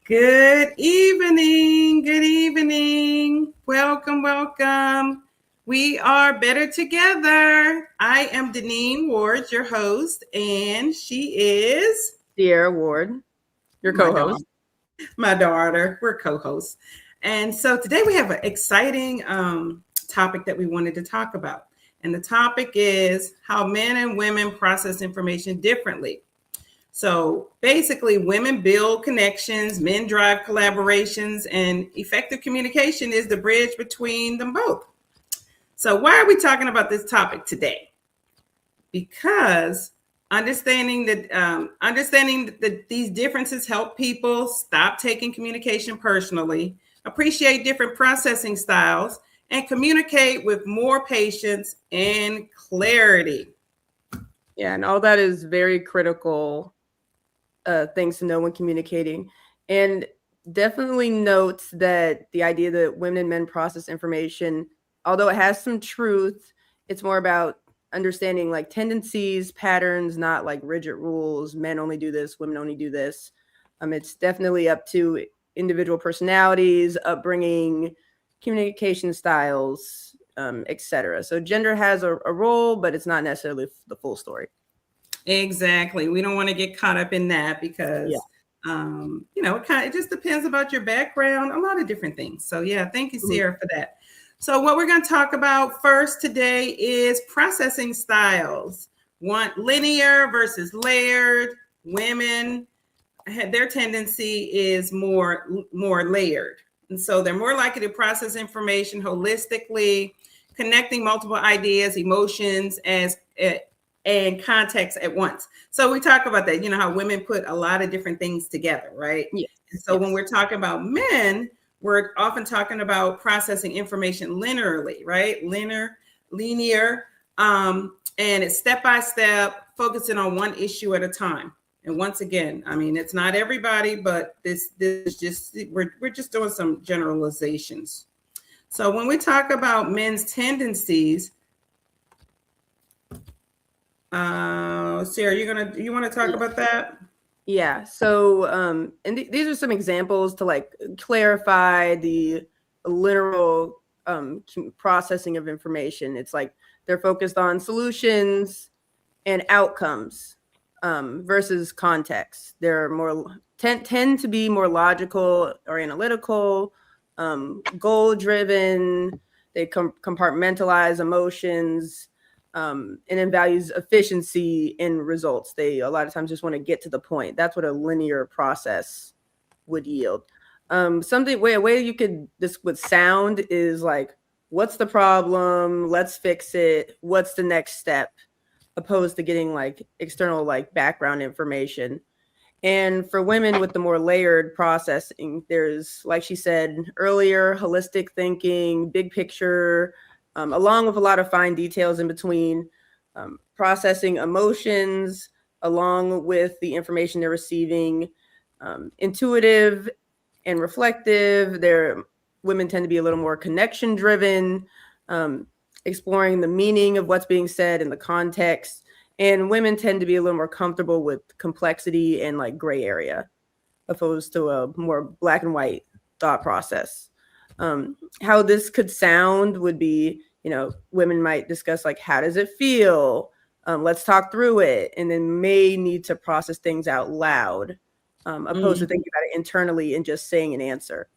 Good evening. Good evening. Welcome, welcome. We are better together. I am Deneen Ward, your host, and she is Sierrah Ward, your my co-host. daughter. My daughter. We're co-hosts. And so today we have an exciting topic that we wanted to talk about. And the topic is how men and women process information differently. So basically, women build connections, men drive collaborations, and effective communication is the bridge between them both. So why are we talking about this topic today? Because understanding that these differences help people stop taking communication personally, appreciate different processing styles, and communicate with more patience and clarity. Yeah, and all that is very critical things to know when communicating. And definitely note that the idea that women and men process information, although it has some truth, it's more about understanding like tendencies, patterns, not like rigid rules. Men only do this, women only do this. It's definitely up to individual personalities, upbringing, communication styles, etc. So gender has a role, but it's not necessarily the full story. Exactly. We don't want to get caught up in that because, it just depends about your background, a lot of different things. So yeah, thank you, Sierrah, for that. So what we're going to talk about first today is processing styles. One, linear versus layered. Women, their tendency is more layered. And so they're more likely to process information holistically, connecting multiple ideas, emotions and context at once. So we talk about that, how women put a lot of different things together, right? Yes. And so when we're talking about men, we're often talking about processing information linearly, right? Linear, and it's step by step, focusing on one issue at a time. And once again, I mean, it's not everybody, but this is just we're just doing some generalizations. So when we talk about men's tendencies, Sierrah, you want to talk about that? Yeah. So, and these are some examples to like clarify the literal processing of information. It's like they're focused on solutions and outcomes versus context. They're more tend to be more logical or analytical, goal driven. They compartmentalize emotions. And then values efficiency in results. They a lot of times just want to get to the point. That's what a linear process would yield. Something way you could this would sound is like, what's the problem? Let's fix it. What's the next step? Opposed to getting like external like background information. And for women with the more layered processing, there's, like she said earlier, holistic thinking, big picture, along with a lot of fine details in between, processing emotions, along with the information they're receiving, intuitive and reflective. Women tend to be a little more connection driven, exploring the meaning of what's being said in the context. And women tend to be a little more comfortable with complexity and like gray area, opposed to a more black and white thought process. How this could sound would be, women might discuss like, how does it feel? Let's talk through it. And then may need to process things out loud, opposed to thinking about it internally and just saying an answer.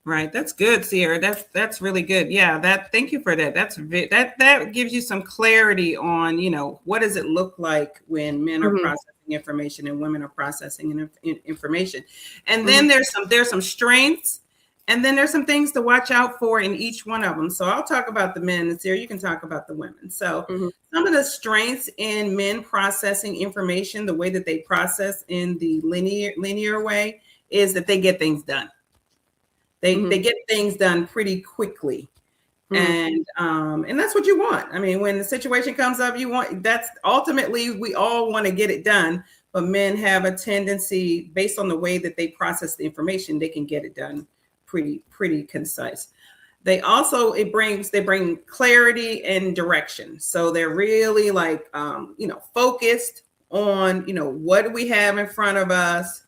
Right. That's good, Sierrah. That's really good. Yeah. Thank you for that. That gives you some clarity on, what does it look like when men are processing information and women are processing information. And then there's some strengths, and then there's some things to watch out for in each one of them. So I'll talk about the men, and Sierrah, you can talk about the women. So some of the strengths in men processing information, the way that they process in the linear way, is that they get things done. They get things done pretty quickly. And that's what you want. I mean, when the situation comes up, that's ultimately, we all want to get it done, but men have a tendency, based on the way that they process the information, they can get it done pretty concise. They bring clarity and direction. So they're really focused on, what do we have in front of us?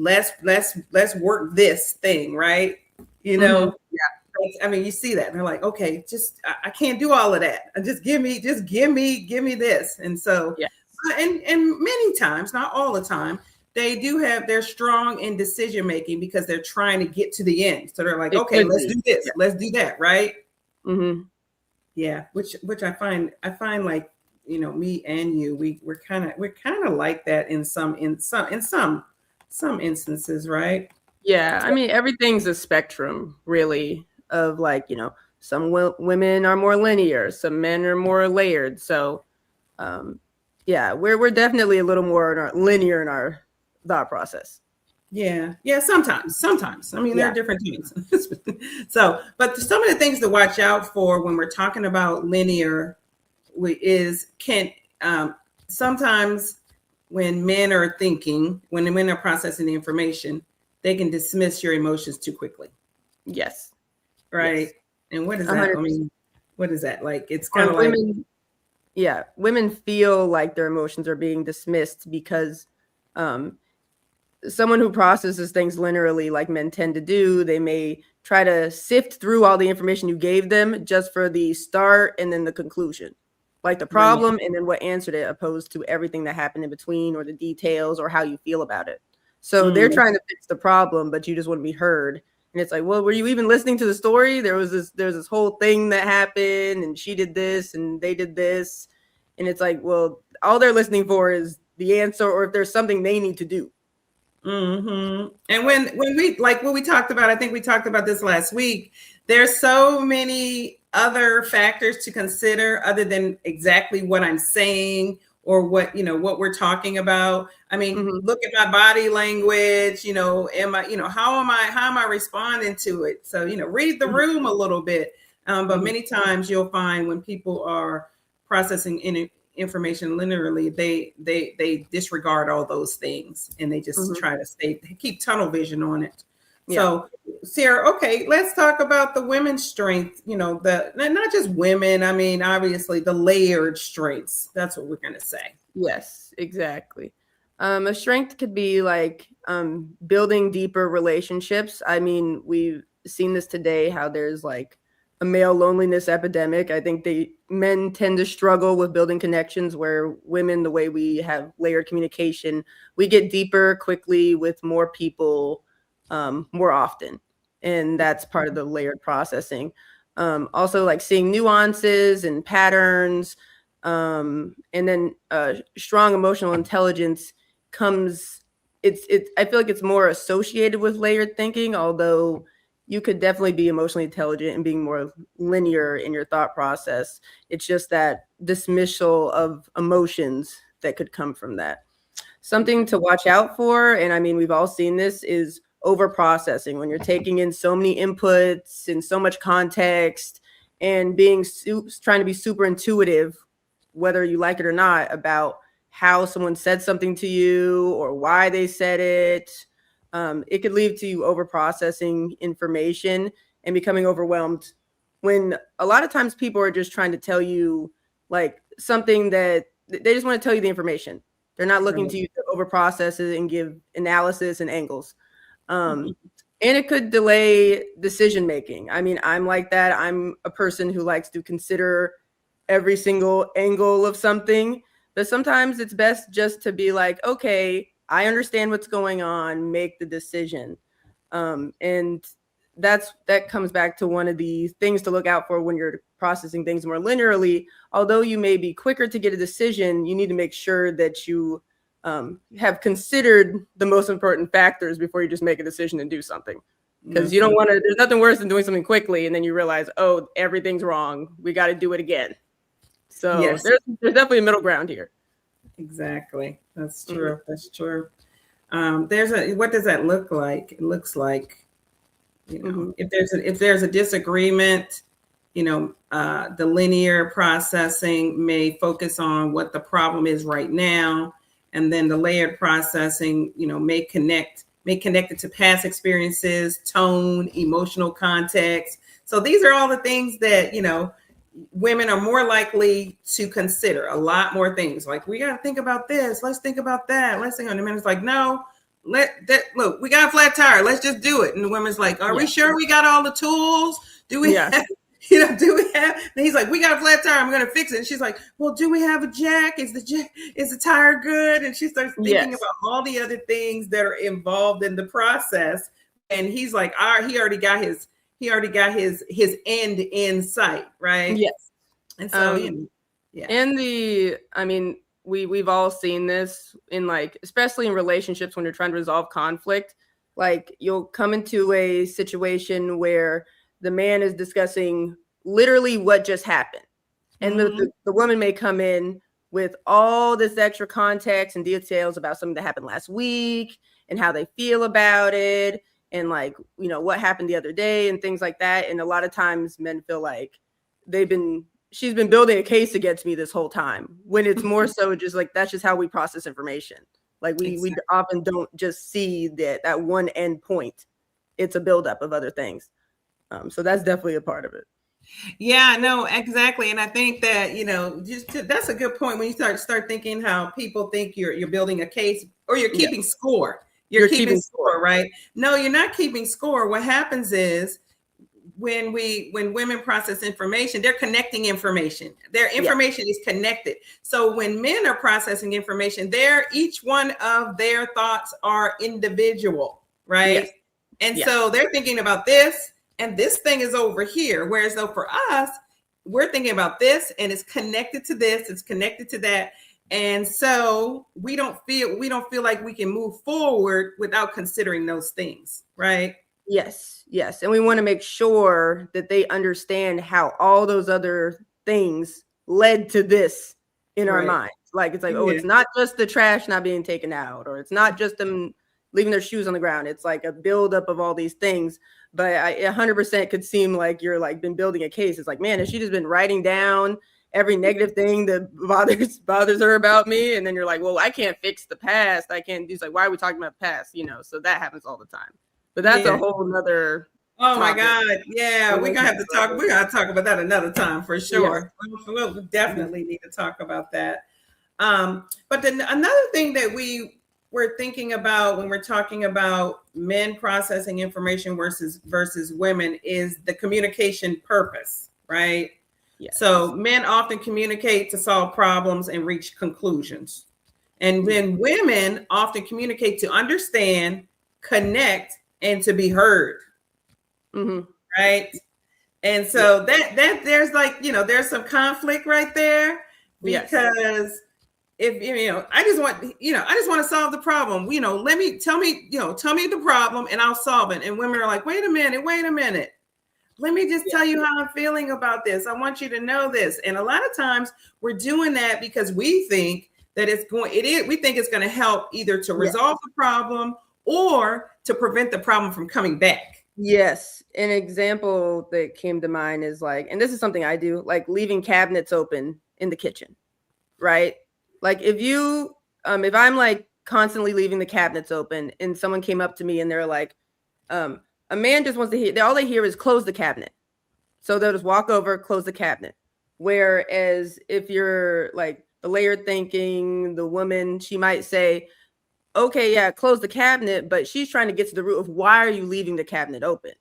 let's work this thing, right? You know, I mean, you see that, and they're like, okay, just I can't do all of that. Just give me this. And so, and many times, not all the time, they're strong in decision making because they're trying to get to the end. So they're like, okay, let's do this, let's do that, right? Yeah, which I find like, you know, me and you, we're kind of like that in some instances, right? Yeah, I mean, everything's a spectrum, really, of like, you know, some women are more linear, some men are more layered. So, yeah, we're definitely a little more linear in our thought process. Yeah. Sometimes. I mean, there are different things. So, but some of the things to watch out for when we're talking about linear sometimes when men are thinking, when the men are processing the information, they can dismiss your emotions too quickly. Yes. Right. Yes. And what is that? 100%. I mean, what is that? Like, it's kind of like, women feel like their emotions are being dismissed because someone who processes things linearly, like men tend to do, they may try to sift through all the information you gave them just for the start and then the conclusion, like the problem and then what answered it, opposed to everything that happened in between or the details or how you feel about it. So they're trying to fix the problem, but you just want to be heard. And it's like, well, were you even listening to the story? There's this whole thing that happened and she did this and they did this. And it's like, well, all they're listening for is the answer, or if there's something they need to do. And when we, like what we talked about, I think we talked about this last week, there's so many other factors to consider other than exactly what I'm saying or what, you know, what we're talking about. I mean, look at my body language, you know, how am I responding to it? So, you know, read the room a little bit. But many times you'll find when people are processing information linearly, they disregard all those things and they just try to keep tunnel vision on it. So, Sierrah, okay, let's talk about the women's strength, you know, not just women, I mean, obviously the layered strengths. That's what we're going to say. Yes, exactly. A strength could be like building deeper relationships. I mean, we've seen this today, how there's like a male loneliness epidemic. I think men tend to struggle with building connections, where women, the way we have layered communication, we get deeper quickly with more people more often. And that's part of the layered processing. Also like seeing nuances and patterns. And then strong emotional intelligence comes, I feel like it's more associated with layered thinking, although you could definitely be emotionally intelligent and being more linear in your thought process. It's just that dismissal of emotions that could come from that. Something to watch out for, and I mean, we've all seen this, is over processing. When you're taking in so many inputs and so much context and trying to be super intuitive, whether you like it or not, about how someone said something to you or why they said it. It could lead to you over processing information and becoming overwhelmed, when a lot of times people are just trying to tell you like something that they just want to tell you the information. They're not looking to you to over process it and give analysis and angles. And it could delay decision making. I mean, I'm like that. I'm a person who likes to consider every single angle of something, but sometimes it's best just to be like, okay, I understand what's going on, make the decision. And that comes back to one of the things to look out for when you're processing things more linearly. Although you may be quicker to get a decision, you need to make sure that you have considered the most important factors before you just make a decision and do something. Because you don't want to, there's nothing worse than doing something quickly and then you realize, oh, everything's wrong. We got to do it again. So there's definitely a middle ground here. Exactly. That's true. That's true. What does that look like? It looks like, you know, if there's a disagreement, you know, the linear processing may focus on what the problem is right now. And then the layered processing, you know, may connect it to past experiences, tone, emotional context. So these are all the things that, you know, women are more likely to consider. A lot more things like, we got to think about this. Let's think about that. Let's think on the men. It's like, no, look, we got a flat tire. Let's just do it. And the woman's like, are we sure we got all the tools? Do we have, do we have, and he's like, we got a flat tire. I'm going to fix it. And she's like, well, do we have a jack? Is the tire good? And she starts thinking about all the other things that are involved in the process. And he's like, he already got his end in sight. Right. Yes. And so, I mean, we've all seen this in, like, especially in relationships when you're trying to resolve conflict. Like, you'll come into a situation where the man is discussing literally what just happened. And the woman may come in with all this extra context and details about something that happened last week and how they feel about it. And, like, what happened the other day and things like that. And a lot of times men feel like she's been building a case against me this whole time, when it's more so just like, that's just how we process information. Like, we often don't just see that one end point. It's a buildup of other things. So that's definitely a part of it. Yeah, no, exactly. And I think that, that's a good point when you start thinking how people think you're building a case or you're keeping score. You're keeping score, right? No, you're not keeping score. What happens is, when women process information, they're connecting information. Their information is connected. So when men are processing information, each one of their thoughts are individual, right? Yes. And so they're thinking about this, and this thing is over here. Whereas though for us, we're thinking about this, and it's connected to this, it's connected to that. And so we don't feel like we can move forward without considering those things, right? Yes. And we want to make sure that they understand how all those other things led to this in our minds. Like, it's like, it's not just the trash not being taken out, or it's not just them leaving their shoes on the ground. It's like a buildup of all these things. But I 100% could seem like you're like been building a case. It's like, man, has she just been writing down every negative thing that bothers her about me? And then you're like, well, I can't fix the past. I can't. It's like, why are we talking about the past? So that happens all the time. But that's a whole nother. Oh my God. Yeah. We're going to talk about that another time for sure. Yes. We'll definitely need to talk about that. But then another thing that we're thinking about when we're talking about men processing information versus women is the communication purpose, right? Yes. So men often communicate to solve problems and reach conclusions. And then women often communicate to understand, connect, and to be heard. Right. And so that there's like, there's some conflict right there, because if, I just want to solve the problem, tell me the problem and I'll solve it. And women are like, wait a minute. Let me just tell you how I'm feeling about this. I want you to know this. And a lot of times we're doing that because we think that we think it's going to help either to resolve the problem or to prevent the problem from coming back. Yes. An example that came to mind is like, and this is something I do, like leaving cabinets open in the kitchen, right? Like if I'm like constantly leaving the cabinets open and someone came up to me and they're like, a man just wants to hear, all they hear is close the cabinet. So they'll just walk over, close the cabinet. Whereas if you're like the layered thinking, the woman, she might say, okay, yeah, close the cabinet, but she's trying to get to the root of why are you leaving the cabinet open?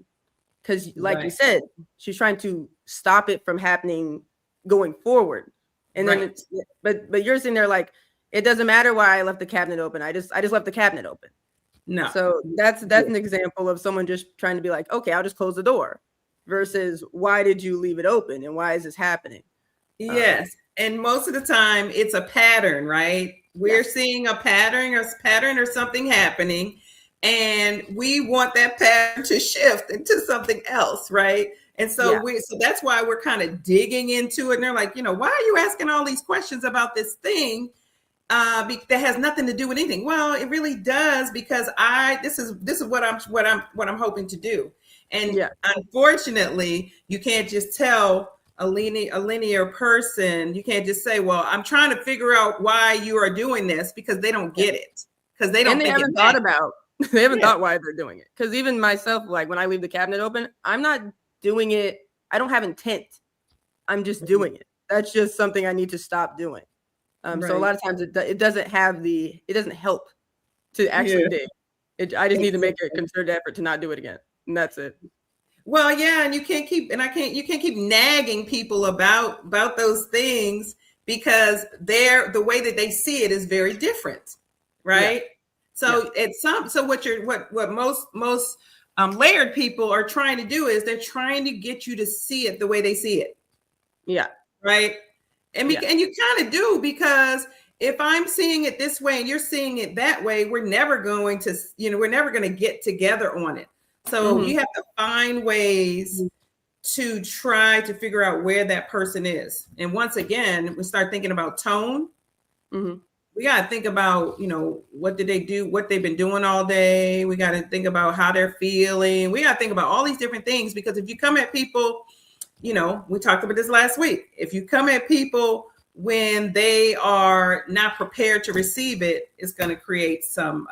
Because like you said, she's trying to stop it from happening going forward. And then but you're sitting there like, it doesn't matter why I left the cabinet open. I just left the cabinet open. No. So that's an example of someone just trying to be like, okay, I'll just close the door, versus why did you leave it open and why is this happening? Yes. And most of the time it's a pattern, right? We're seeing a pattern or something happening, and we want that pattern to shift into something else, right? And so so that's why we're kind of digging into it. And they're like, why are you asking all these questions about this thing that has nothing to do with anything? Well, it really does, because this is what I'm hoping to do. And unfortunately, you can't just tell a linear person, you can't just say, well, I'm trying to figure out why you are doing this, because they don't get it, because they don't. And they haven't thought about. They haven't thought why they're doing it. Because even myself, like when I leave the cabinet open, I'm not doing it. I don't have intent. I'm just doing it. That's just something I need to stop doing. So a lot of times it doesn't help to actually dig. I just need to make a concerted effort to not do it again. And that's it. Well, yeah, and you can't keep nagging people about those things, because the way that they see it is very different, right? So what most layered people are trying to do is they're trying to get you to see it the way they see it. Yeah. Right. And you kind of do, because if I'm seeing it this way and you're seeing it that way, we're never going to get together on it. So you have to find ways to try to figure out where that person is. And once again, we start thinking about tone. We got to think about, what did they do, what they've been doing all day. We got to think about how they're feeling. We got to think about all these different things, because if you come at people, we talked about this last week. If you come at people when they are not prepared to receive it, it's going to create some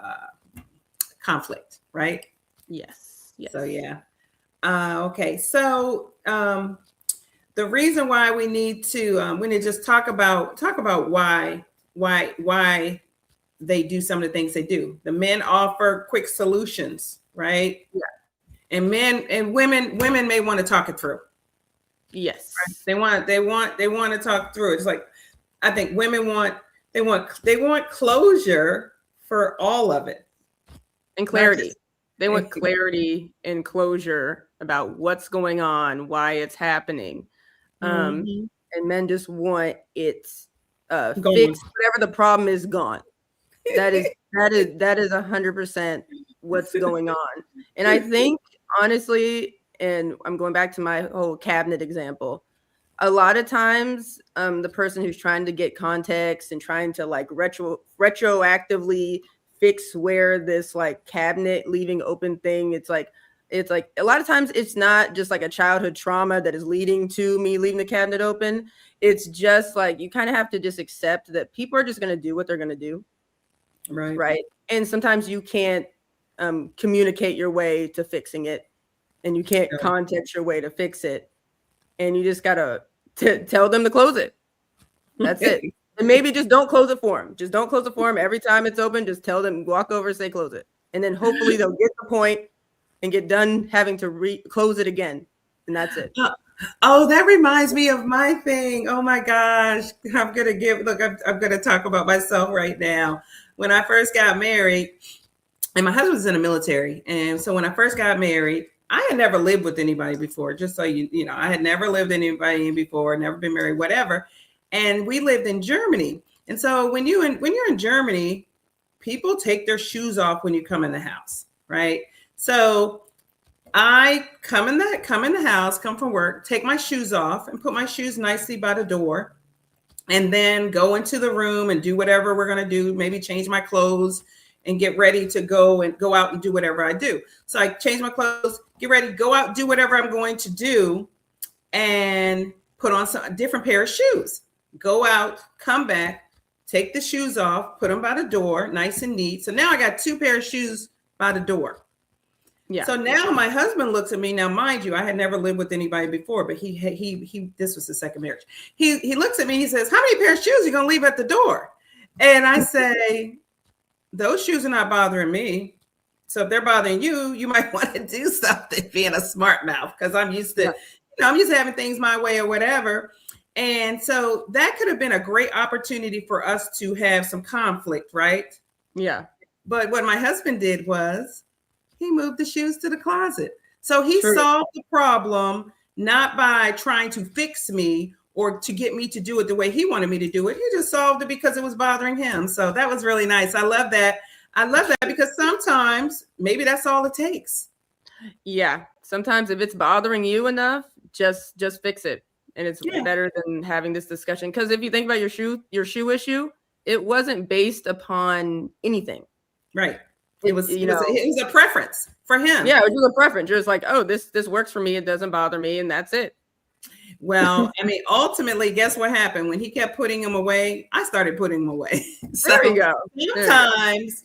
conflict, right? Yes. So yeah. Okay. So the reason why we need to just talk about why they do some of the things they do. The men offer quick solutions, right? Yeah. And women may want to talk it through. Yes. Right? They want to talk through it. It's like, I think women want closure for all of it. And clarity. They want clarity and closure about what's going on, why it's happening. And men just want it fixed, whatever the problem is, gone. That is 100% what's going on. And I think, honestly, and I'm going back to my whole cabinet example, a lot of times the person who's trying to get context and trying to like retroactively fix where this like cabinet leaving open thing, it's like a lot of times it's not just like a childhood trauma that is leading to me leaving the cabinet open. It's just like, you kind of have to just accept that people are just going to do what they're going to do. Right. And sometimes you can't communicate your way to fixing it, and you can't context your way to fix it. And you just got to tell them to close it. That's it. And maybe just don't close it for them. Just don't close it for them. Every time it's open, just tell them, walk over and say, close it. And then hopefully they'll get the point and get done having to close it again. And that's it. Oh, that reminds me of my thing. Oh my gosh. I'm going to talk about myself right now. When I first got married, and my husband was in the military. And so when I first got married, I had never lived with anybody before, just so you know, I had never lived with anybody before, never been married, whatever. And we lived in Germany. And so when you're in Germany, people take their shoes off when you come in the house, right? So I come in the house, come from work, take my shoes off and put my shoes nicely by the door, and then go into the room and do whatever we're going to do, maybe change my clothes and get ready to go out and do whatever I do. So I change my clothes, get ready, go out, do whatever I'm going to do, and put on a different pair of shoes. Go out, come back, take the shoes off, put them by the door, nice and neat. So now I got 2 pairs of shoes by the door. Yeah. So now my husband looks at me. Now, mind you, I had never lived with anybody before, but he this was his second marriage. He looks at me. He says, "How many pairs of shoes are you gonna leave at the door?" And I say, "Those shoes are not bothering me. So if they're bothering you, you might want to do something." Being a smart mouth, because I'm used to, I'm used to having things my way or whatever. And so that could have been a great opportunity for us to have some conflict, right? Yeah. But what my husband did was he moved the shoes to the closet. So he solved the problem, not by trying to fix me or to get me to do it the way he wanted me to do it. He just solved it because it was bothering him. So that was really nice. I love that. I love that, because sometimes maybe that's all it takes. Yeah. Sometimes if it's bothering you enough, just fix it. And it's better than having this discussion. Because if you think about your shoe issue, it wasn't based upon anything. Right. It was a preference for him. Yeah, it was a preference. You're just like, oh, this works for me. It doesn't bother me. And that's it. Well, I mean, ultimately, guess what happened? When he kept putting them away, I started putting them away. So there you go. Sometimes,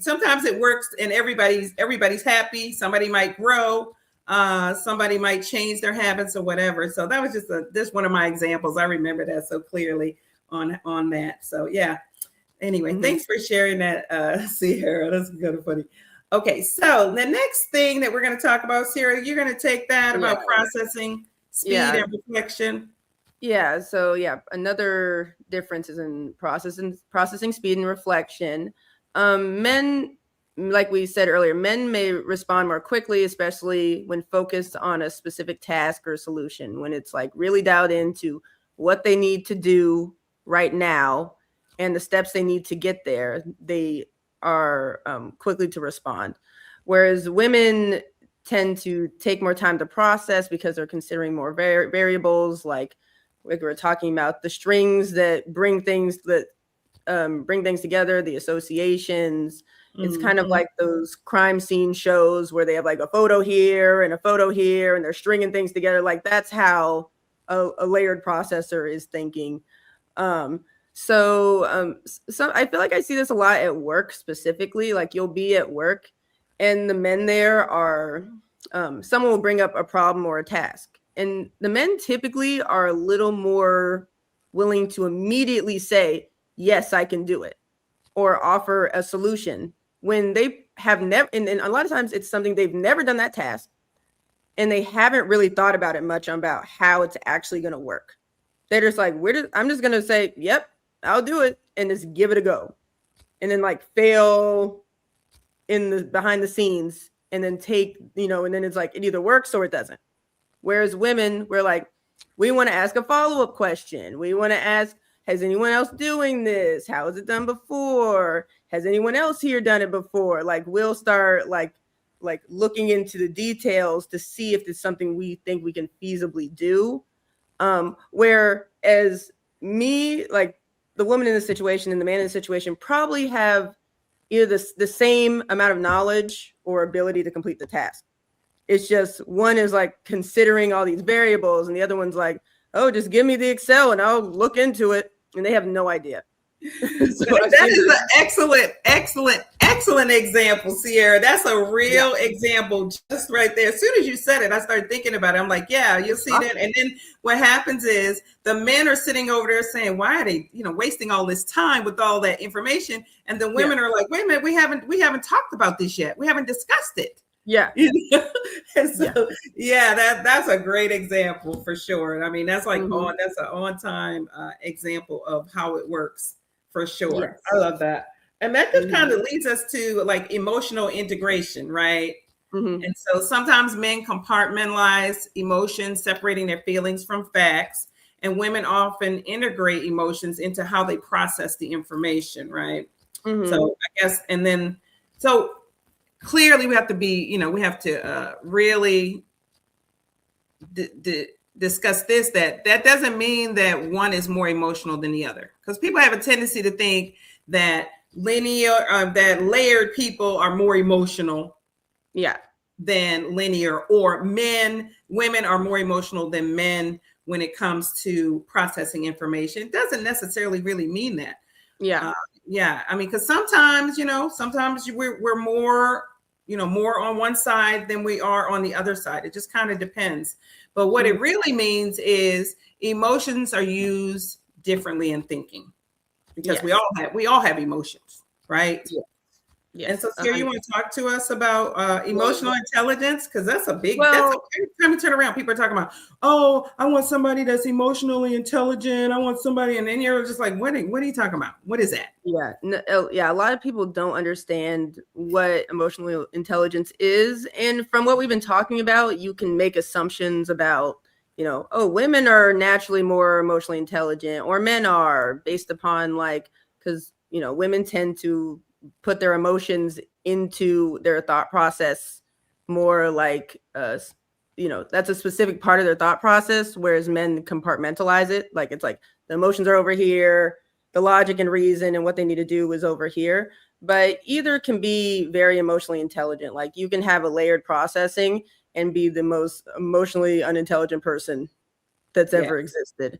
sometimes it works and everybody's happy. Somebody might grow. Somebody might change their habits or whatever. So that was just one of my examples. I remember that so clearly on that. So yeah. Anyway, thanks for sharing that, Sierra. That's kind of funny. Okay, so the next thing that we're going to talk about, Sierra, you're going to take that about processing speed and reflection. Yeah. So another difference is in processing speed and reflection. Men, like we said earlier, men may respond more quickly, especially when focused on a specific task or solution, when it's like really dialed into what they need to do right now and the steps they need to get there. They are quickly to respond. Whereas women tend to take more time to process because they're considering more variables, like we're talking about the strings that bring things together, the associations. It's kind of like those crime scene shows where they have like a photo here and a photo here and they're stringing things together. Like that's how a layered processor is thinking. So I feel like I see this a lot at work specifically. Like you'll be at work and the men there are, someone will bring up a problem or a task. And the men typically are a little more willing to immediately say, yes, I can do it, or offer a solution when they have never, and a lot of times it's something they've never done that task and they haven't really thought about it much about how it's actually going to work. They're just like, I'm just going to say, yep, I'll do it, and just give it a go. And then like fail in the behind the scenes and then take, and then it's like, it either works or it doesn't. Whereas women, we're like, we want to ask a follow-up question. We want to ask, has anyone else doing this? How was it done before? Has anyone else here done it before? Like we'll start like looking into the details to see if it's something we think we can feasibly do. Whereas me, like the woman in the situation and the man in the situation probably have either the same amount of knowledge or ability to complete the task. It's just one is like considering all these variables and the other one's like, oh, just give me the Excel and I'll look into it. And they have no idea. So that is an excellent example, Sierra. That's a real example just right there. As soon as you said it, I started thinking about it. I'm like, yeah, you'll see that. And then what happens is the men are sitting over there saying, why are they, wasting all this time with all that information? And the women are like, wait a minute, we haven't talked about this yet. We haven't discussed it. Yeah. And so, that's a great example for sure. I mean, that's like that's an on-time example of how it works for sure. Yes. I love that. And that just kind of leads us to like emotional integration, right? And so sometimes men compartmentalize emotions, separating their feelings from facts, and women often integrate emotions into how they process the information, right? So I guess, and then, so clearly we have to be, we have to really discuss this, that doesn't mean that one is more emotional than the other, because people have a tendency to think that that layered people are more emotional than linear, or women are more emotional than men when it comes to processing information. It doesn't necessarily really mean that. I mean, because sometimes we're more more on one side than we are on the other side. It just kind of depends. But what it really means is emotions are used differently in thinking, because we all have emotions, right? Yes. And so, Sierra, you want to talk to us about emotional intelligence? Because that's a big, every time you turn around, people are talking about, oh, I want somebody that's emotionally intelligent. I want somebody, and then you're just like, what are you talking about? What is that? A lot of people don't understand what emotional intelligence is. And from what we've been talking about, you can make assumptions about, women are naturally more emotionally intelligent, or men are, based upon because, women tend to put their emotions into their thought process more like, that's a specific part of their thought process, whereas men compartmentalize it. Like, it's like the emotions are over here, the logic and reason and what they need to do is over here. But either can be very emotionally intelligent. Like, you can have a layered processing and be the most emotionally unintelligent person that's ever existed.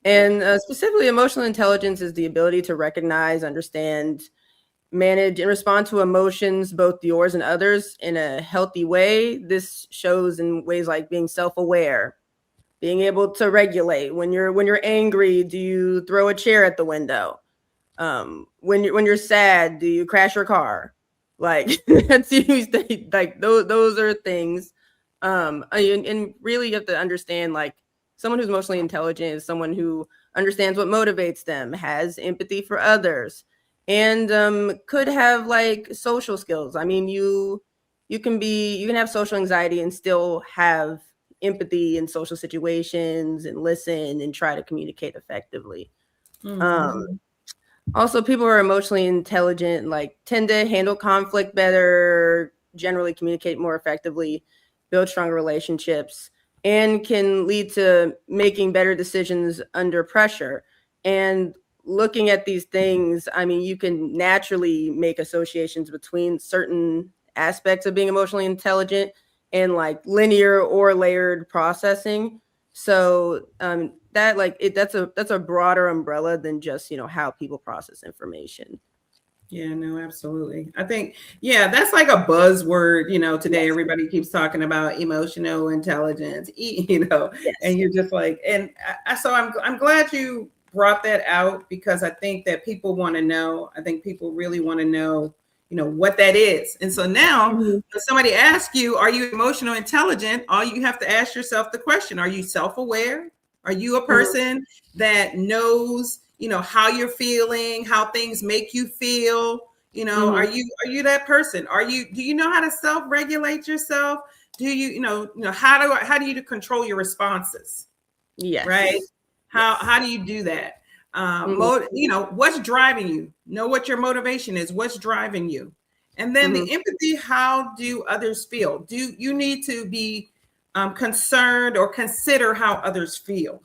And specifically, emotional intelligence is the ability to recognize, understand, manage, and respond to emotions, both yours and others, in a healthy way. This shows in ways like being self-aware, being able to regulate. When you're angry, do you throw a chair at the window? When you're sad, do you crash your car? Like that's usually like those are things. And really you have to understand, like, someone who's emotionally intelligent is someone who understands what motivates them, has empathy for others, and could have like social skills. I mean, you can have social anxiety and still have empathy in social situations and listen and try to communicate effectively. Mm-hmm. Also, people who are emotionally intelligent like tend to handle conflict better, generally communicate more effectively, build stronger relationships, and can lead to making better decisions under pressure. And looking at these things, I mean, you can naturally make associations between certain aspects of being emotionally intelligent and like linear or layered processing. So that like that's a broader umbrella than just, you know, how people process information. Yeah, no, absolutely. I think, yeah, that's like a buzzword, you know, today Yes. everybody keeps talking about emotional intelligence, you know, and Yes. you're just like, and so I'm glad you brought that out, because I think that people want to know. I think people really want to know, you know, what that is. And so now Mhm. when somebody asks you, are you emotional intelligent? All you have to ask yourself the question, are you self-aware? Are you a Mhm. person that knows, you know, how you're feeling, how things make you feel? You know, Mhm. are you that person? Do you know how to self-regulate yourself? Do you, how do you control your responses? Right? Yes. How Yes. do you do that? Mhm. You know, what's driving you? Know what your motivation is, what's driving you. And then Mhm. the empathy, how do others feel? Do you need to be concerned or consider how others feel?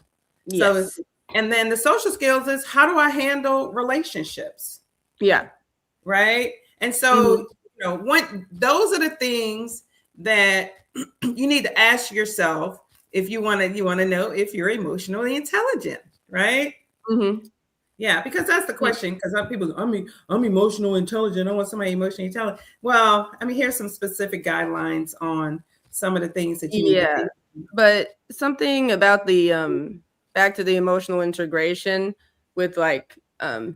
So, Yes. and then the social skills is, how do I handle relationships? Yeah. Right. And Mhm. so, those are the things that you need to ask yourself if you want to know if you're emotionally intelligent, right? Mhm. Yeah, because that's the Yeah. question. Because some people, I'm emotional intelligent. I want somebody emotionally intelligent. Well, I mean, here's some specific guidelines on some of the things that you need to Yeah. think. But something about the back to the emotional integration with like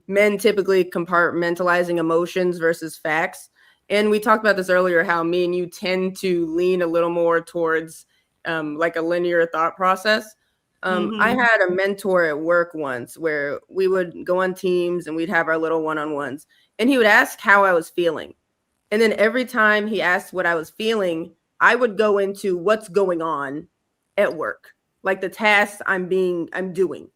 men typically compartmentalizing emotions versus facts. And we talked about this earlier, how me and you tend to lean a little more towards like a linear thought process. I Mm-hmm. had a mentor at work once where we would go on teams and we'd have our little one-on-ones, and he would ask how I was feeling. And then every time he asked what I was feeling, I would go into what's going on at work, like the tasks I'm doing,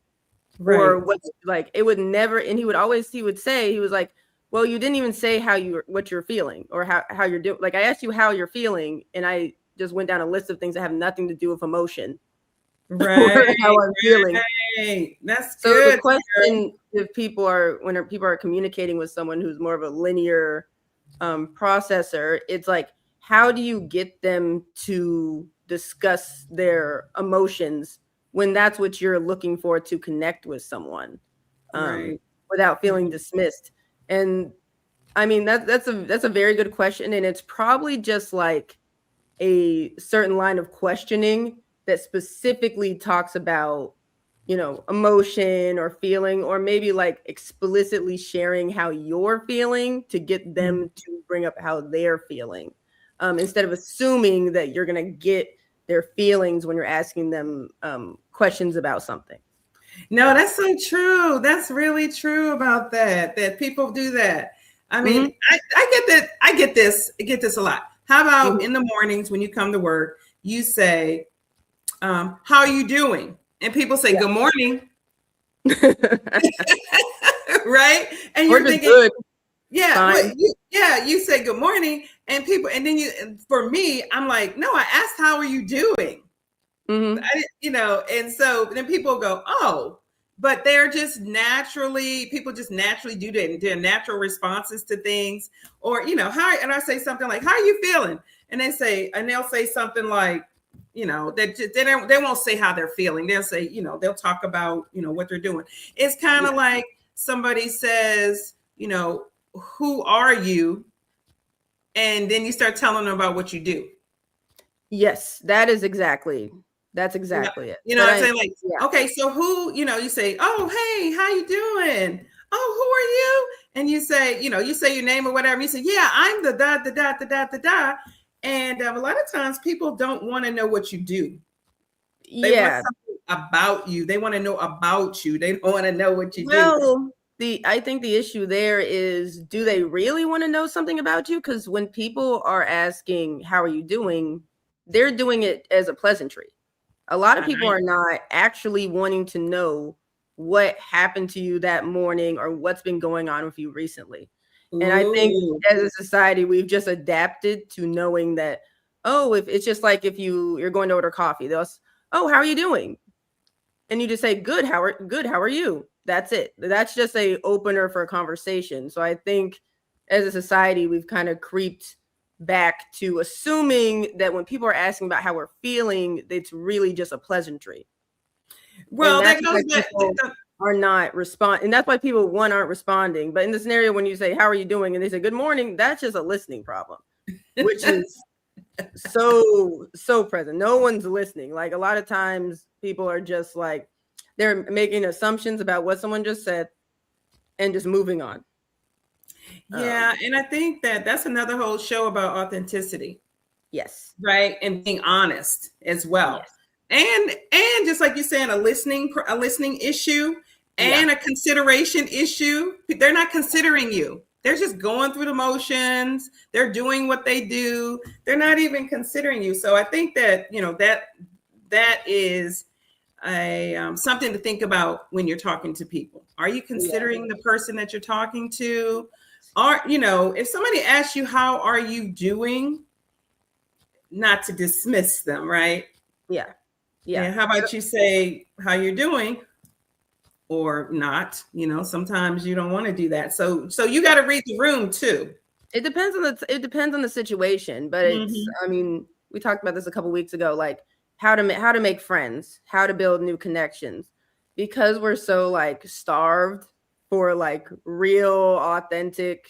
or Right. what's like it would never. And he would say, he was like, well, you didn't even say what you're feeling or how you're doing. Like I asked you how you're feeling, and I just went down a list of things that have nothing to do with emotion or Right. how I'm feeling. Right. That's So the good. question, if people are communicating with someone who's more of a linear processor, it's like, how do you get them to discuss their emotions when that's what you're looking for to connect with someone, um, Right. without feeling dismissed? And I mean that's a very good question, and it's probably just like a certain line of questioning that specifically talks about, you know, emotion or feeling, or maybe like explicitly sharing how you're feeling to get Mhm. them to bring up how they're feeling, instead of assuming that you're going to get their feelings when you're asking them questions about something. No, that's so true. That's really true about that. That people do that. I Hmm. mean, I get that. I get this a lot. How about Hmm. in the mornings when you come to work, you say, "How are you doing?" And people say, Yeah. "Good morning," right? And Or you're just thinking, good, yeah, fine. you say good morning, and people, and then for me, I'm like, no, I asked, how are you doing? Hmm. And so then people go, oh, but people just naturally do that, their natural responses to things. Or, hi, and I say something like, how are you feeling? And they'll say something like, they won't say how they're feeling. They'll say, they'll talk about, what they're doing. It's kind Yeah. of like somebody says, who are you? And then you start telling them about what you do. Yes, that's You know, exactly it. you know But what I'm I saying? Like, yeah. okay, so who, you say, oh, hey, how you doing? oh, who are you? And you say, you say your name or whatever. You say, yeah, I'm the da, da, da, da, da, da, da. And a lot of times people don't want to know what you do. They want something about you. They want to know about you. They don't want to know what you do. I think the issue there is, do they really want to know something about you? Because when people are asking, how are you doing? They're doing it as a pleasantry. A lot of people are not actually wanting to know what happened to you that morning or what's been going on with you recently. And I think as a society, we've just adapted to knowing that, oh, if it's just like if you're going to order coffee, they'll, oh, how are you doing? And you just say, good, how are you? That's it. That's just a opener for a conversation. So I think as a society, we've kind of creeped back to assuming that when people are asking about how we're feeling, it's really just a pleasantry. Well, that goes back. Are not responding, and that's why people aren't responding. But in the scenario when you say, how are you doing, and they say good morning, that's just a listening problem, which is so present. No one's listening. Like a lot of times people are just like, they're making assumptions about what someone just said and just moving on. Yeah, and I think that's another whole show about authenticity. Yes. Right, and being honest as well. Yes. And just like you're saying, a listening issue and a consideration issue. They're not considering you. They're just going through the motions. They're doing what they do. They're not even considering you. So I think that that is something to think about when you're talking to people. Are you considering the person that you're talking to? Or if somebody asks you, how are you doing? Not to dismiss them, right? Yeah. How about you say how you're doing or not? Sometimes you don't want to do that. So you got to read the room too. It depends on the situation, but it's, I mean, we talked about this a couple weeks ago, like how to make friends, how to build new connections, because we're so like starved for like real, authentic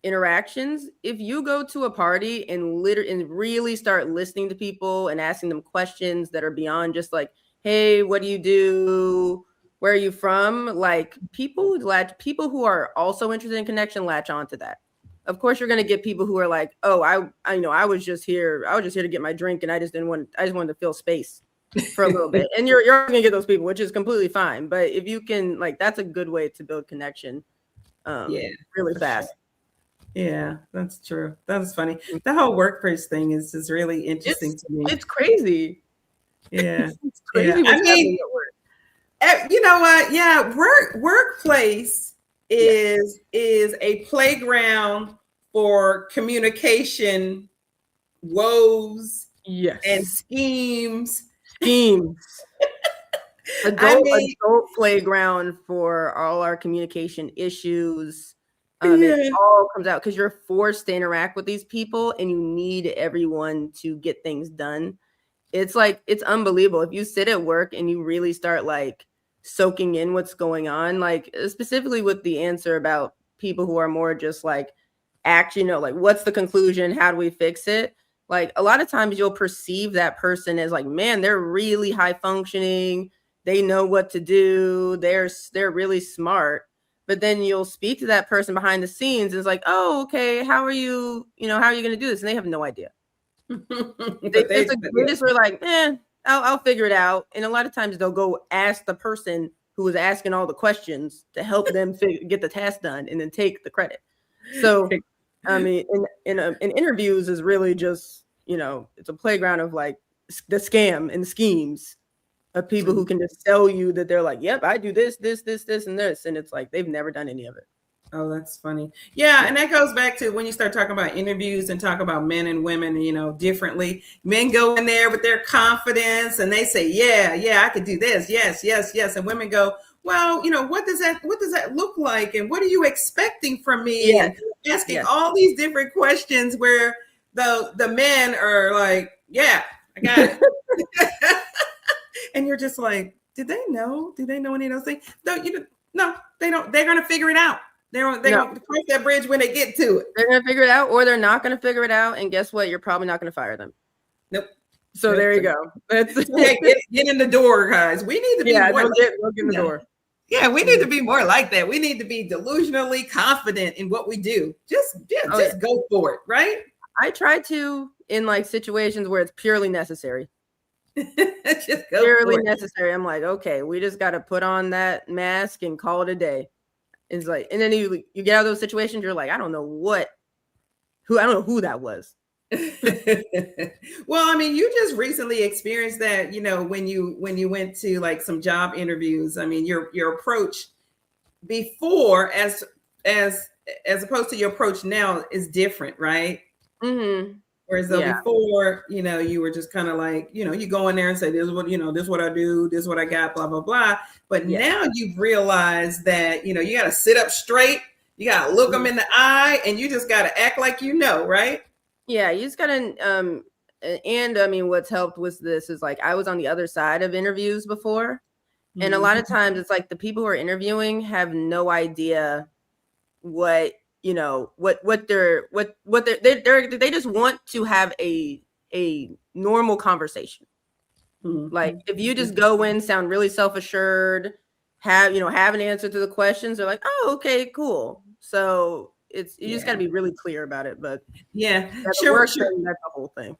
interactions. If you go to a party and really start listening to people and asking them questions that are beyond just like, hey, what do you do? Where are you from? Like people who are also interested in connection latch onto that. Of course, you're going to get people who are like, oh, I was just here to get my drink and I just wanted to fill space for a little bit. And you're going to get those people, which is completely fine. But if you can, like, that's a good way to build connection really fast. Sure. Yeah, that's true. That's funny. The whole workplace thing is just really interesting to me. It's crazy. Yeah. It's crazy. Yeah. I mean, you know what? Yeah, workplace is a playground for communication woes and schemes. Adult playground for all our communication issues. It all comes out because you're forced to interact with these people and you need everyone to get things done. It's like, it's unbelievable. If you sit at work and you really start like soaking in what's going on, like specifically with the answer about people who are more just like, like what's the conclusion? How do we fix it? Like a lot of times you'll perceive that person as like, man, they're really high functioning. They know what to do. They're really smart. But then you'll speak to that person behind the scenes and it's like, oh, okay, how are you? How are you going to do this? And they have no idea. They just were like, I'll figure it out. And a lot of times they'll go ask the person who was asking all the questions to help them get the task done and then take the credit. So, I mean, in interviews is really just, it's a playground of like the scam and schemes of people who can just tell you that they're like, yep, I do this, and this. And it's like, they've never done any of it. Oh, that's funny. Yeah. And that goes back to when you start talking about interviews and talk about men and women, differently. Men go in there with their confidence and they say, yeah, I could do this. Yes. And women go, well, what does that look like? And what are you expecting from me? Yeah. And asking all these different questions where the men are like, yeah, I got it. And you're just like, do they know any of those things? No, they don't. They're going to figure it out. They're going to cross that bridge when they get to it. They're going to figure it out, or they're not going to figure it out. And guess what? You're probably not going to fire them. Nope. So there you go. Get in the door, guys. We need to be more. Get in the door. Yeah, we need to be more like that. We need to be delusionally confident in what we do. Just go for it, right? I try to in like situations where it's purely necessary. Just go Purely for it. necessary. I'm like, okay, we just got to put on that mask and call it a day. It's like, and then you get out of those situations, you're like, I don't know who that was. Well, I mean, you just recently experienced that, when you went to like some job interviews. I mean, your approach before as opposed to your approach now is different, right? Mm-hmm. Whereas though before, you were just kind of like, you go in there and say, this is what, this is what I do, this is what I got, blah, blah, blah. But now you've realized that, you got to sit up straight. You got to look them in the eye and you just got to act like right? Yeah, you just got to, and I mean, what's helped with this is like, I was on the other side of interviews before. And a lot of times it's like the people who are interviewing have no idea what they just want to have a normal conversation. Like if you just go in, sound really self-assured, have an answer to the questions, they're like, oh, okay, cool. So you just got to be really clear about it. But sure, that's the whole thing.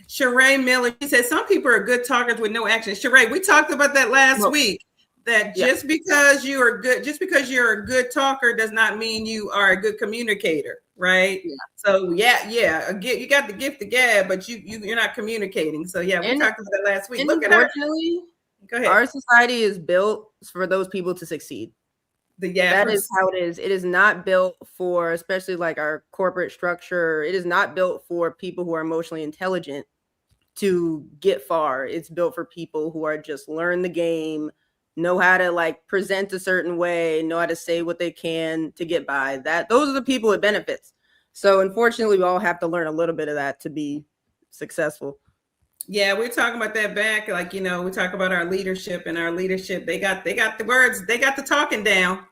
Sheree Miller, she said some people are good talkers with no action. Sheree, we talked about that last week. That just because you're a good talker does not mean you are a good communicator, right? Yeah. So you got the gift of gab, but you're not communicating. So we talked about that last week. Look at her. Go ahead. Our society is built for those people to succeed. That is how it is. It is not built for, especially like our corporate structure. It is not built for people who are emotionally intelligent to get far. It's built for people who are just learn the game, know how to like present a certain way, know how to say what they can to get by. Those are the people it benefits. So unfortunately, we all have to learn a little bit of that to be successful. Yeah, we're talking about that back. Like, we talk about our leadership, and our leadership, they got the words, they got the talking down.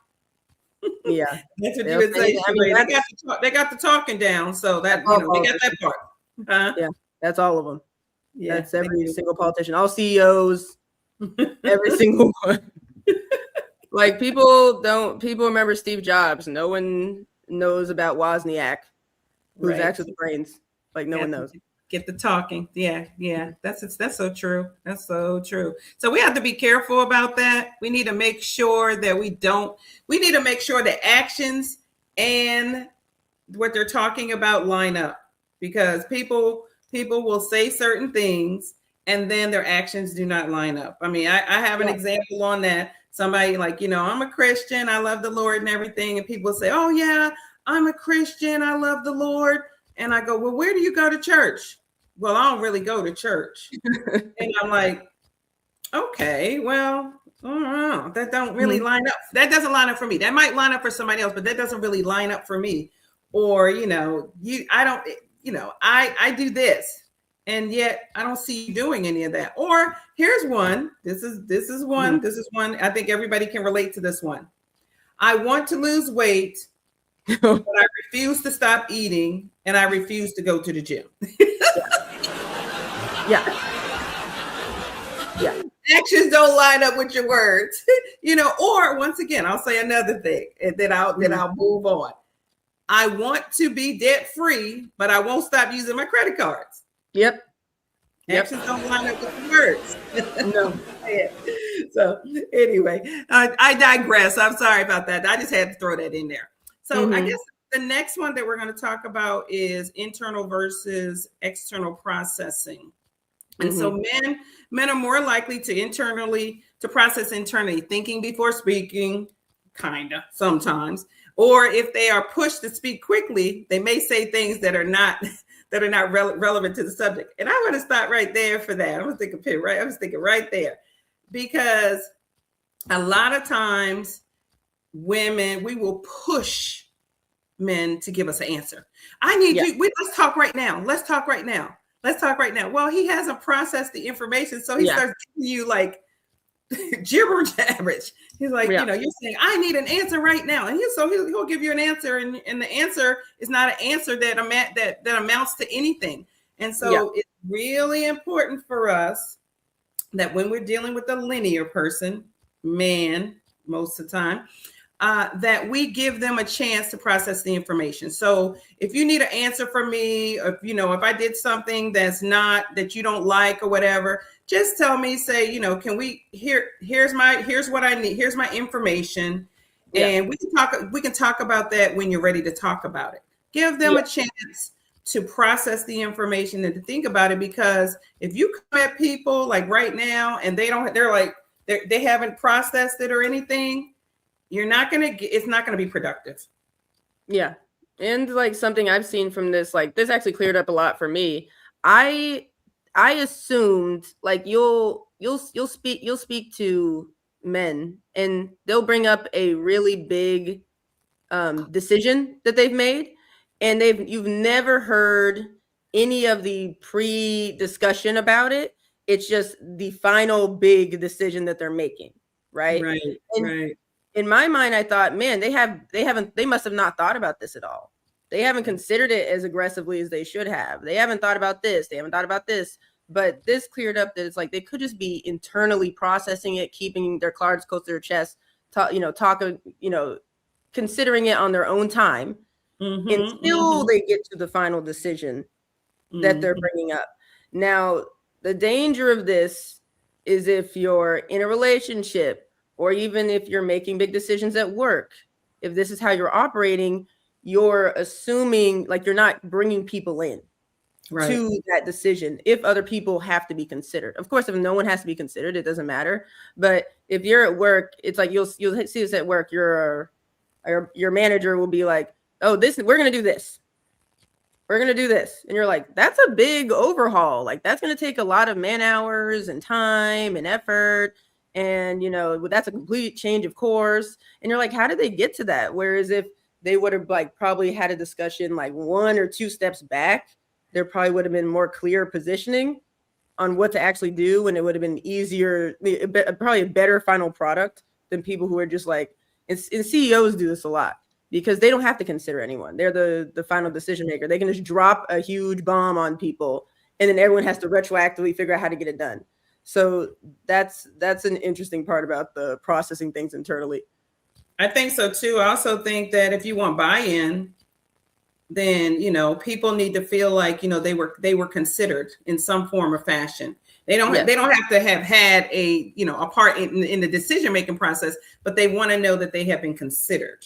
Yeah. That's what you would say. They got the talking down. So that, they got that part. Huh? Yeah, that's all of them. Yeah, that's every single politician, all CEOs, every single one. Like people remember Steve Jobs. No one knows about Wozniak, who's actually the brains. Like no one knows. Get the talking. Yeah. That's so true. That's so true. So we have to be careful about that. We need to make sure that we need to make sure the actions and what they're talking about line up, because people will say certain things and then their actions do not line up. I mean, I have an example on that. Somebody like, I'm a Christian, I love the Lord and everything. And people say, oh yeah, I'm a Christian, I love the Lord. And I go, well, where do you go to church? Well, I don't really go to church. And I'm like, okay, well, that don't really line up. That doesn't line up for me. That might line up for somebody else, but that doesn't really line up for me. Or, I do this. And yet I don't see you doing any of that. Or here's one. This is one. This is one. I think everybody can relate to this one. I want to lose weight, but I refuse to stop eating, and I refuse to go to the gym. Yeah. Actions don't line up with your words. Or once again, I'll say another thing, and then I'll move on. I want to be debt free, but I won't stop using my credit cards. Yep. Actions don't line up with the words. No. So anyway, I digress. I'm sorry about that. I just had to throw that in there. So I guess the next one that we're going to talk about is internal versus external processing. And so men are more likely to process internally, thinking before speaking, kind of sometimes. Or if they are pushed to speak quickly, they may say things that are not relevant to the subject. And I want to stop right there for that. I was thinking right there, because a lot of times women, we will push men to give us an answer. I need you. Let's talk right now. Let's talk right now. Well, he hasn't processed the information, so he starts giving you like gibber jabberish. He's like, you're saying, I need an answer right now. And he'll give you an answer, and the answer is not an answer that amounts to anything. And so it's really important for us that when we're dealing with a linear person, man, most of the time, that we give them a chance to process the information. So if you need an answer from me, or, if I did something that you don't like or whatever, just tell me, say, can we, here's what I need. Here's my information. Yeah. And we can talk about that when you're ready to talk about it. Give them a chance to process the information and to think about it, because if you come at people like right now and they haven't processed it or anything, it's not going to be productive. Yeah. And like something I've seen from this, like this actually cleared up a lot for me. I assumed like you'll speak to men and they'll bring up a really big decision that they've made, and you've never heard any of the pre-discussion about it. It's just the final big decision that they're making, right? Right. In my mind, I thought, man, they must have not thought about this at all. They haven't considered it as aggressively as they should have. They haven't thought about this. They haven't thought about this. But this cleared up that it's like they could just be internally processing it, keeping their cards close to their chest, considering it on their own time until they get to the final decision that they're bringing up. Now, the danger of this is if you're in a relationship, or even if you're making big decisions at work, if this is how you're operating, you're assuming like you're not bringing people in to that decision if other people have to be considered. Of course, if no one has to be considered, it doesn't matter. But if you're at work, it's like you'll see this at work. Your manager will be like, "Oh, we're gonna do this. We're gonna do this," and you're like, "That's a big overhaul. Like that's gonna take a lot of man hours and time and effort." And that's a complete change of course. And you're like, how did they get to that? Whereas if they would have like probably had a discussion like 1 or 2 steps back, there probably would have been more clear positioning on what to actually do, and it would have been easier, probably a better final product than people who are just like, and CEOs do this a lot because they don't have to consider anyone. They're the final decision maker. They can just drop a huge bomb on people, and then everyone has to retroactively figure out how to get it done. So that's an interesting part about the processing things internally. I think so too. I also think that if you want buy-in, then people need to feel like they were considered in some form or fashion. They don't have to have had a part in the decision-making process, but they want to know that they have been considered.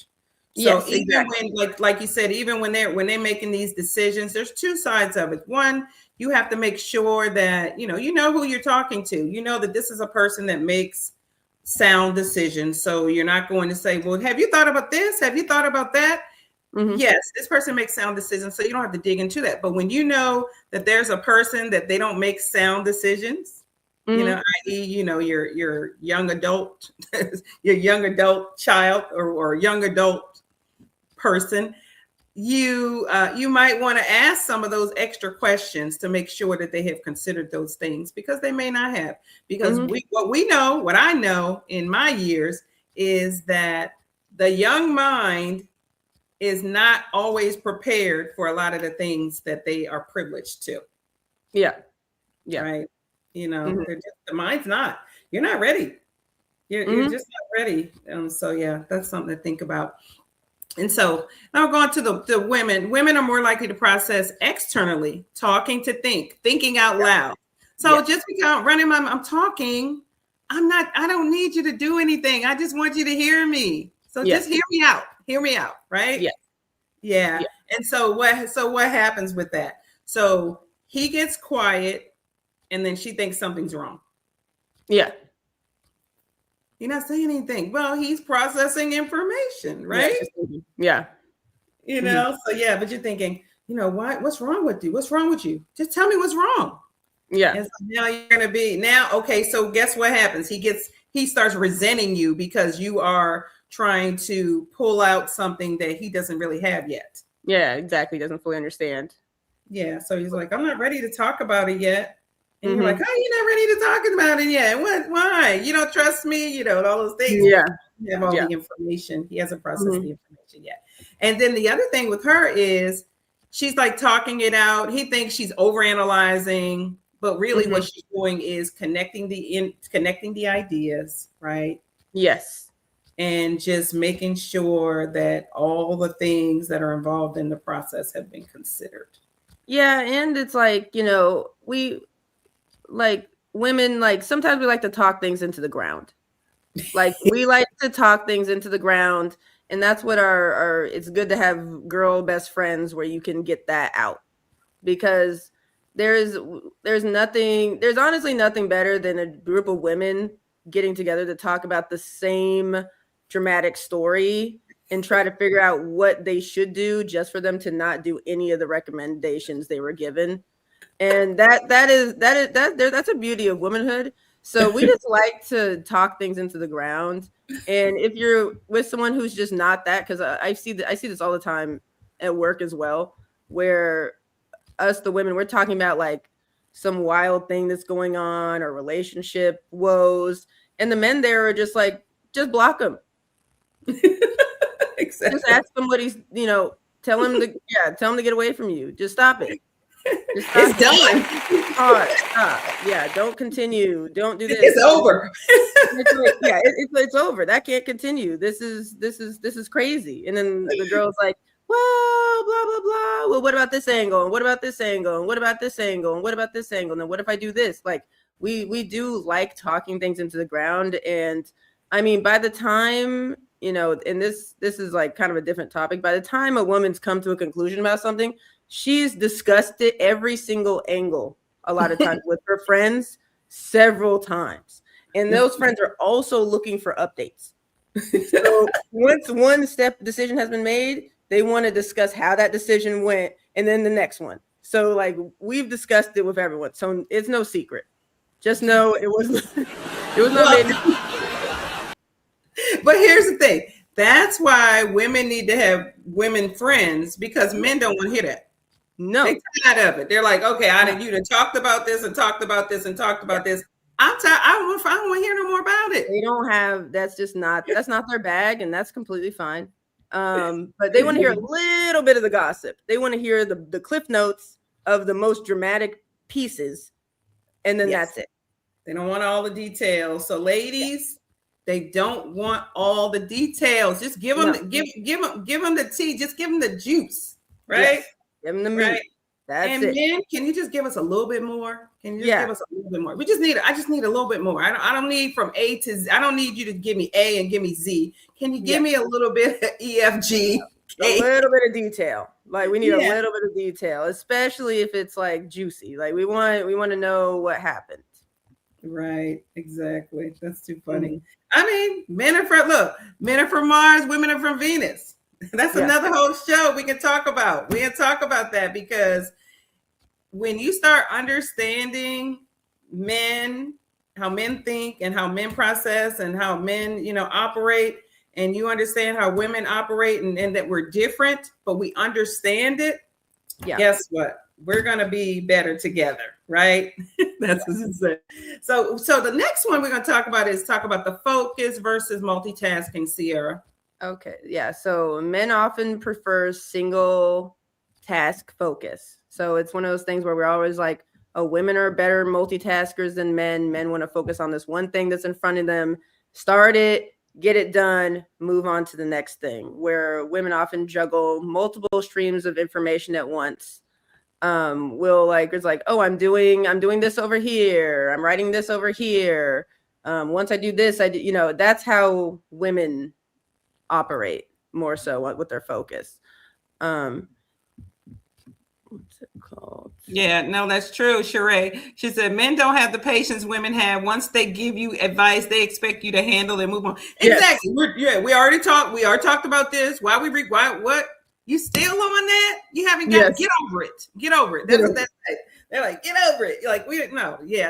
So yes, even exactly. when like you said, even when they're making these decisions, there's 2 sides of it. One, you have to make sure that you know who you're talking to. You know that this is a person that makes sound decisions. So you're not going to say, well, have you thought about this? Have you thought about that? Mm-hmm. Yes, this person makes sound decisions, so you don't have to dig into that. But when you know that there's a person that they don't make sound decisions, i.e., your young adult, your young adult child or young adult person, you might want to ask some of those extra questions to make sure that they have considered those things, because they may not have. Because what I know in my years is that the young mind is not always prepared for a lot of the things that they are privileged to. Yeah. Right. The mind's not. You're not ready. You're just not ready. So yeah, that's something to think about. And so now we're going to the women. Women are more likely to process externally, talking to thinking out loud. So just because I'm talking, I don't need you to do anything. I just want you to hear me. So just hear me out. Hear me out. Right. Yeah. And so what happens with that? So he gets quiet and then she thinks something's wrong. Yeah. You're not saying anything. Well, he's processing information, right? Yeah. So yeah, but you're thinking, what's wrong with you? What's wrong with you? Just tell me what's wrong. Yeah. And so now you're going to be okay. So guess what happens? He starts resenting you because you are trying to pull out something that he doesn't really have yet. Yeah, exactly. Doesn't fully understand. Yeah. So he's like, I'm not ready to talk about it yet. And you're like, oh, you're not ready to talk about it yet. What? Why? You don't trust me? All those things. Yeah. You have all the information. He hasn't processed the information yet. And then the other thing with her is she's like talking it out. He thinks she's overanalyzing, but really what she's doing is connecting the ideas, right? Yes. and just making sure that all the things that are involved in the process have been considered. Yeah, and it's like, we like women, like sometimes we like to talk things into the ground. Like we like to talk things into the ground, and that's what our it's good to have girl best friends where you can get that out, because there's honestly nothing better than a group of women getting together to talk about the same dramatic story and try to figure out what they should do just for them to not do any of the recommendations they were given. And that's a beauty of womanhood. So we just like to talk things into the ground. And if you're with someone who's just not that, because I see this all the time at work as well, where us, the women, we're talking about like some wild thing that's going on or relationship woes, and the men there are just like, just block them. Exactly. Just ask him what he's, tell him to get away from you. Just stop it. It's done. Stop. Yeah, don't continue. Don't do this. It's over. It's over. That can't continue. This is crazy. And then the girl's like, well, blah blah blah. Well, what about this angle? And what about this angle? And what about this angle? And what about this angle? And then what if I do this? Like we do like talking things into the ground. And I mean, by the time, and this is like kind of a different topic. By the time a woman's come to a conclusion about something, she's discussed it every single angle a lot of times with her friends several times. And those friends are also looking for updates. So once one decision has been made, they want to discuss how that decision went and then the next one. So like we've discussed it with everyone. So it's no secret. Just know it was not. But here's the thing. That's why women need to have women friends, because men don't want to hear that. No, they're tired of it. They're like, okay, you done talked about this and talked about this and talked about this. I'm tired. I don't want to hear no more about it. They don't have. That's not their bag, and that's completely fine. But they want to hear a little bit of the gossip. They want to hear the cliff notes of the most dramatic pieces, and then that's it. They don't want all the details. So, ladies, they don't want all the details. Just give them the tea. Just give them the juice, right? Yes. Give them the meat. Right? That's and it. Men, can you just give us a little bit more? Can you just give us a little bit more? I just need a little bit more. I don't need from A to Z. I don't need you to give me A and give me Z. Can you give me a little bit of E, F, G? A little bit of detail. Like we need a little bit of detail, especially if it's like juicy. Like we want to know what happened. Right, exactly. That's too funny. Mm-hmm. I mean, men are from Mars, women are from Venus. That's another whole show we can talk about. We can talk about that, because when you start understanding men, how men think and how men process and how men, operate, and you understand how women operate and that we're different, but we understand it. Yeah. Guess what? We're going to be better together, right? That's what it says. So the next one we're going to talk about the focus versus multitasking, Sierrah. Okay. Yeah. So men often prefer single task focus. So it's one of those things where we're always like, oh, women are better multitaskers than men. Men want to focus on this one thing that's in front of them, start it, get it done, move on to the next thing, where women often juggle multiple streams of information at once. It's like, oh, I'm doing this over here. I'm writing this over here. Once I do this, that's how women operate more so with their focus. What's it called? Yeah, no, that's true. Sierrah, she said, men don't have the patience women have. Once they give you advice, they expect you to handle and move on. Yes. Exactly. We already talked about this. What? You still on that? You haven't got get over it. Get over it. That's what that's like. They're like, get over it. You're like,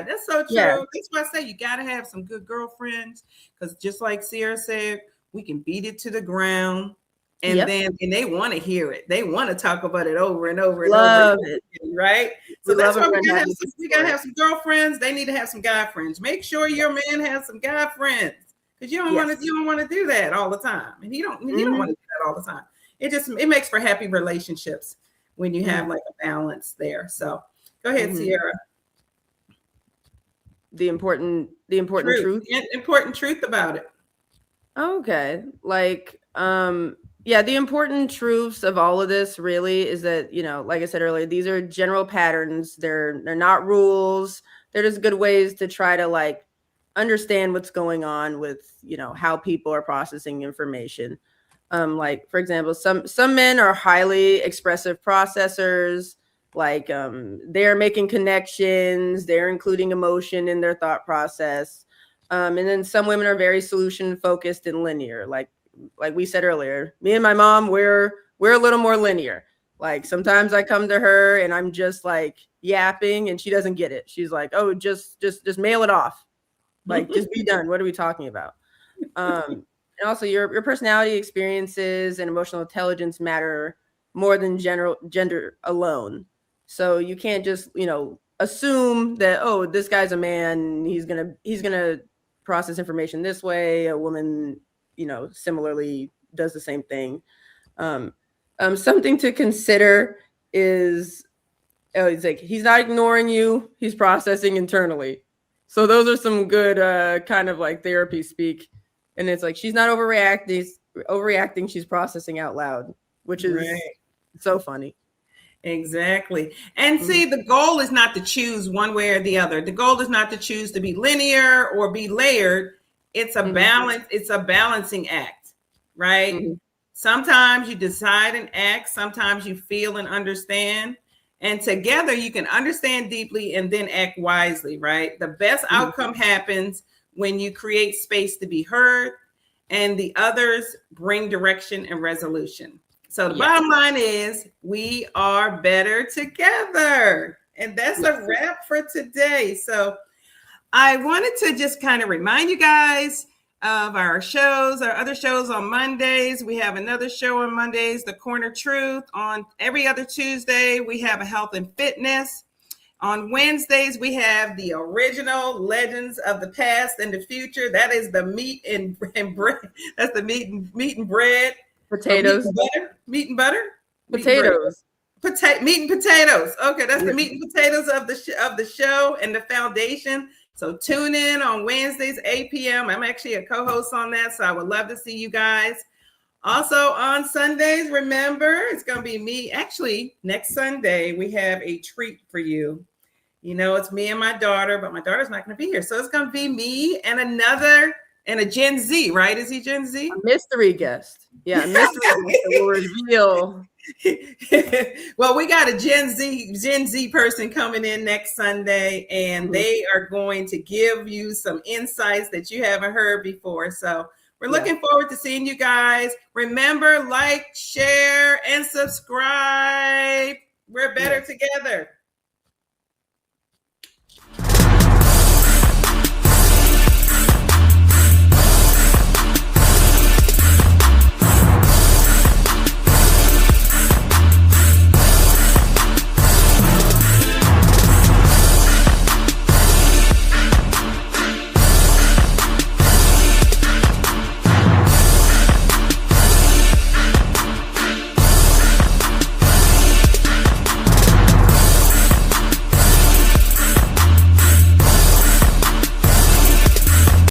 that's so true. Yeah. That's why I say you got to have some good girlfriends, because just like Sierrah said, we can beat it to the ground, and then they want to hear it. They want to talk about it over and over and Love over. It. Right? So that's why we gotta have some girlfriends. They need to have some guy friends. Make sure your man has some guy friends, because you don't want to do that all the time, and you don't want to do that all the time. It makes for happy relationships when you have like a balance there. So go ahead, Sierrah. The important truth. Important truth about it. Okay. Like, yeah, the important truths of all of this really is that, like I said earlier, these are general patterns. They're not rules. They're just good ways to try to like understand what's going on with, how people are processing information. Like for example, some men are highly expressive processors. Like they're making connections, they're including emotion in their thought process. And then some women are very solution focused and linear. Like we said earlier, me and my mom, we're a little more linear. Like sometimes I come to her and I'm just like yapping and she doesn't get it. She's like, "Oh, just mail it off. Like just be done. What are we talking about?" And also your personality, experiences, and emotional intelligence matter more than general gender alone. So you can't just assume that, oh, this guy's a man, he's gonna process information this way. A woman, similarly does the same thing. Um, Something to consider is, oh, it's like he's not ignoring you, he's processing internally. So those are some good kind of like therapy speak. And it's like she's not overreacting, she's processing out loud, which is Right. so funny. Exactly. And see, the goal is not to choose one way or the other. The goal is not to choose to be linear or be layered. It's a balance, it's a balancing act, right? Sometimes you decide and act, sometimes you feel and understand. And together you can understand deeply and then act wisely, right? The best outcome happens when you create space to be heard and the others bring direction and resolution. So the bottom line is we are better together. And that's a wrap for today. So I wanted to just kind of remind you guys of our shows, our other shows on Mondays. We have another show on Mondays, The Corner Truth. On every other Tuesday, we have a health and fitness. On Wednesdays, we have the original Legends of the Past and the Future. That is the meat and bread. That's the meat and bread. Potatoes. Meat and butter. Potatoes. Meat and potatoes. Okay, that's the meat and potatoes of the show and the foundation. So tune in on Wednesdays, 8 p.m. I'm actually a co-host on that, so I would love to see you guys. Also on Sundays, remember, it's going to be me. Actually, next Sunday, we have a treat for you. It's me and my daughter, but my daughter's not going to be here. So it's going to be me and a Gen Z, right? Is he Gen Z? A mystery guest. Yeah, a mystery guest that will reveal. Well, we got a Gen Z person coming in next Sunday, and they are going to give you some insights that you haven't heard before. So we're looking forward to seeing you guys. Remember, like, share, and subscribe. We're better together.